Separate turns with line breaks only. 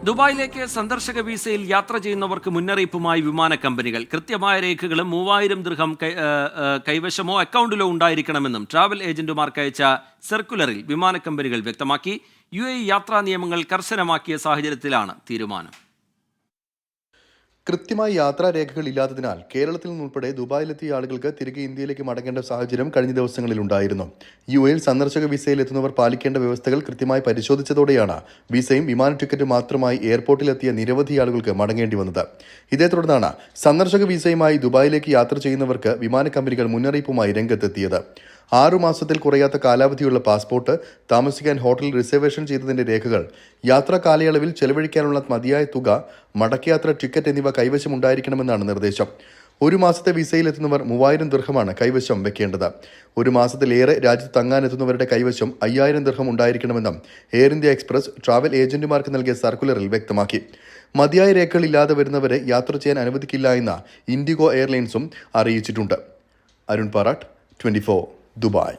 ദുബായിലേക്ക് സന്ദർശക വിസയിൽ യാത്ര ചെയ്യുന്നവർക്ക് മുന്നറിയിപ്പുമായി വിമാന കമ്പനികൾ. കൃത്യമായ രേഖകളും 3000 ദിർഹം കൈവശമോ അക്കൗണ്ടിലോ ഉണ്ടായിരിക്കണമെന്നും ട്രാവൽ ഏജന്റുമാർക്ക് അയച്ച സർക്കുലറിൽ വിമാന കമ്പനികൾ വ്യക്തമാക്കി. UAE യാത്രാ നിയമങ്ങൾ കർശനമാക്കിയ സാഹചര്യത്തിലാണ് തീരുമാനം.
കൃത്യമായി യാത്രാരേഖകൾ ഇല്ലാത്തതിനാൽ കേരളത്തിൽ നിന്നുൾപ്പെടെ ദുബായിലെത്തിയ ആളുകൾക്ക് തിരികെ ഇന്ത്യയിലേക്ക് മടങ്ങേണ്ട സാഹചര്യം കഴിഞ്ഞ ദിവസങ്ങളിലുണ്ടായിരുന്നു. UAE സന്ദർശക വിസയിൽ എത്തുന്നവർ പാലിക്കേണ്ട വ്യവസ്ഥകൾ കൃത്യമായി പരിശോധിച്ചതോടെയാണ് വിസയും വിമാന ടിക്കറ്റും മാത്രമായി എയർപോർട്ടിലെത്തിയ നിരവധി ആളുകൾക്ക് മടങ്ങേണ്ടി വന്നത്. ഇതേ തുടർന്നാണ് സന്ദർശക വിസയുമായി ദുബായിലേക്ക് യാത്ര ചെയ്യുന്നവർക്ക് വിമാന കമ്പനികൾ മുന്നറിയിപ്പുമായി രംഗത്തെത്തിയത്. 6 മാസത്തിൽ കുറയാത്ത കാലാവധിയുള്ള പാസ്പോർട്ട്, താമസിക്കാൻ ഹോട്ടൽ റിസർവേഷൻ ചെയ്തതിന്റെ രേഖകൾ, യാത്രാ കാലയളവിൽ ചെലവഴിക്കാനുള്ള മതിയായ തുക, മടക്കയാത്ര ടിക്കറ്റ് എന്നിവ കൈവശമുണ്ടായിരിക്കണമെന്നാണ് നിർദ്ദേശം. 1 മാസത്തെ വിസയിലെത്തുന്നവർ 3000 ദിർഹമാണ് കൈവശം വെക്കേണ്ടത്. 1 മാസത്തിലേറെ രാജ്യത്ത് തങ്ങാനെത്തുന്നവരുടെ കൈവശം 5000 ദിർഹം ഉണ്ടായിരിക്കണമെന്നും എയർ ഇന്ത്യ എക്സ്പ്രസ് ട്രാവൽ ഏജന്റുമാർക്ക് നൽകിയ സർക്കുലറിൽ വ്യക്തമാക്കി. മതിയായ രേഖകളില്ലാതെ വരുന്നവരെ യാത്ര ചെയ്യാൻ അനുവദിക്കില്ല എന്ന് ഇൻഡിഗോ എയർലൈൻസും അറിയിച്ചിട്ടുണ്ട്. അരുൺ പാറാട്ട്, 24 Dubai.